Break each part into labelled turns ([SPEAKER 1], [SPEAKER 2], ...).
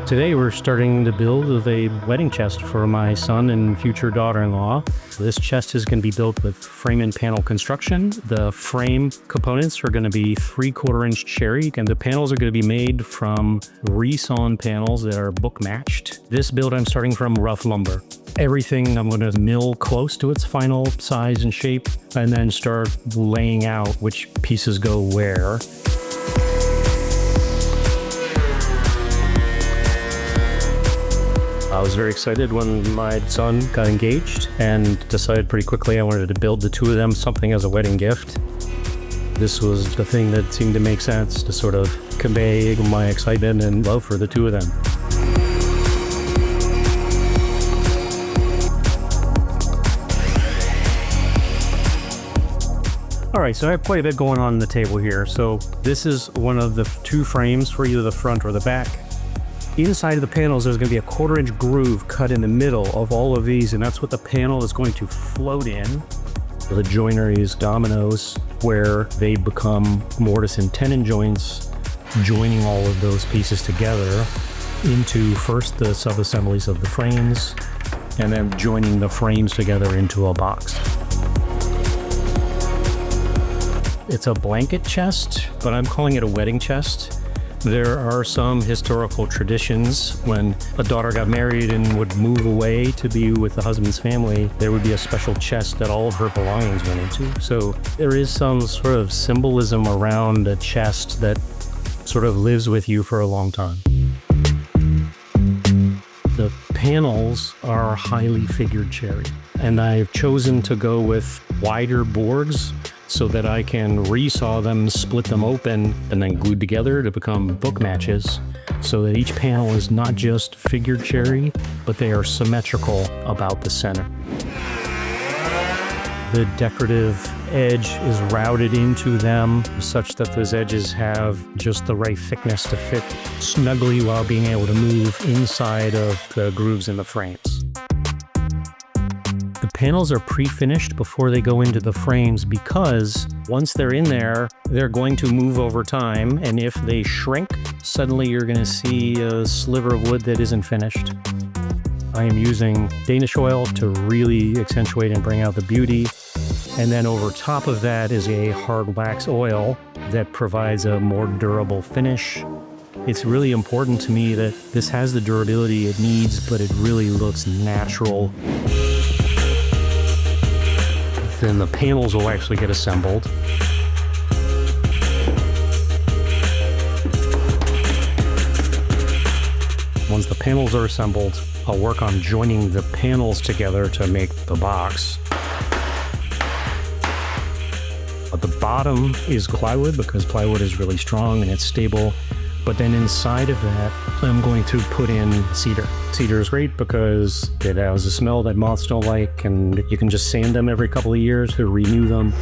[SPEAKER 1] Today we're starting to build a wedding chest for my son and future daughter-in-law. This chest is going to be built with frame and panel construction. The frame components are going to be 3/4-inch cherry, and the panels are going to be made from resawn panels that are book matched. This build I'm starting from rough lumber. Everything I'm going to mill close to its final size and shape, and then start laying out which pieces go where. I was very excited when my son got engaged and decided pretty quickly I wanted to build the two of them something as a wedding gift. This was the thing that seemed to make sense to sort of convey my excitement and love for the two of them. All right, so I have quite a bit going on the table here. So this is one of the two frames for either the front or the back. Inside of the panels, there's going to be a 1/4-inch groove cut in the middle of all of these, and that's what the panel is going to float in. The Joinery's Dominos, where they become mortise and tenon joints, joining all of those pieces together into first the sub-assemblies of the frames, and then joining the frames together into a box. It's a blanket chest, but I'm calling it a wedding chest. There are some historical traditions. When a daughter got married and would move away to be with the husband's family, there would be a special chest that all of her belongings went into. So there is some sort of symbolism around a chest that sort of lives with you for a long time. The panels are highly figured cherry, and I've chosen to go with wider boards so that I can resaw them, split them open, and then glued together to become book matches, so that each panel is not just figured cherry, but they are symmetrical about the center. The decorative edge is routed into them such that those edges have just the right thickness to fit snugly while being able to move inside of the grooves in the frames. The panels are pre-finished before they go into the frames because once they're in there, they're going to move over time, and if they shrink, suddenly you're going to see a sliver of wood that isn't finished. I am using Danish Oil to really accentuate and bring out the beauty, and then over top of that is a hard wax oil that provides a more durable finish. It's really important to me that this has the durability it needs, but it really looks natural. Then the panels will actually get assembled. Once the panels are assembled, I'll work on joining the panels together to make the box. At the bottom is plywood because plywood is really strong and it's stable. But then inside of that, I'm going to put in cedar. Cedar is great because it has a smell that moths don't like, and you can just sand them every couple of years to renew them.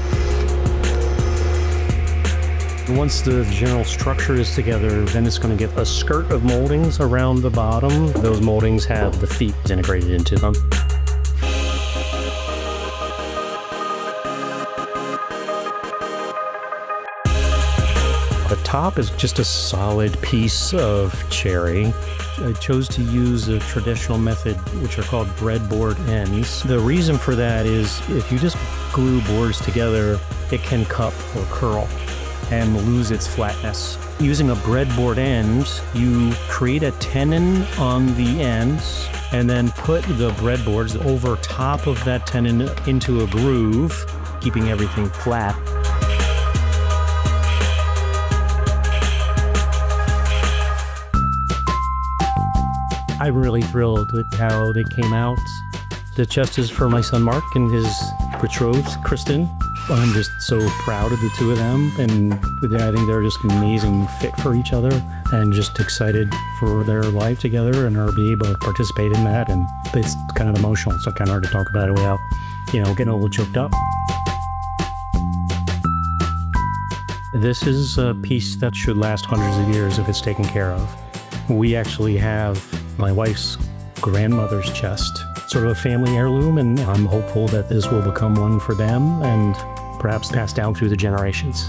[SPEAKER 1] Once the general structure is together, then it's going to get a skirt of moldings around the bottom. Those moldings have the feet integrated into them. The top is just a solid piece of cherry. I chose to use a traditional method, which are called breadboard ends. The reason for that is if you just glue boards together, it can cup or curl and lose its flatness. Using a breadboard end, you create a tenon on the ends and then put the breadboards over top of that tenon into a groove, keeping everything flat. I'm really thrilled with how they came out. The chest is for my son Mark and his betrothed, Kristen. I'm just so proud of the two of them, and I think they're just an amazing fit for each other, and just excited for their life together and be able to participate in that. And it's kind of emotional, so kind of hard to talk about it without, getting a little choked up. This is a piece that should last hundreds of years if it's taken care of. We actually have my wife's grandmother's chest, sort of a family heirloom, and I'm hopeful that this will become one for them and perhaps pass down through the generations.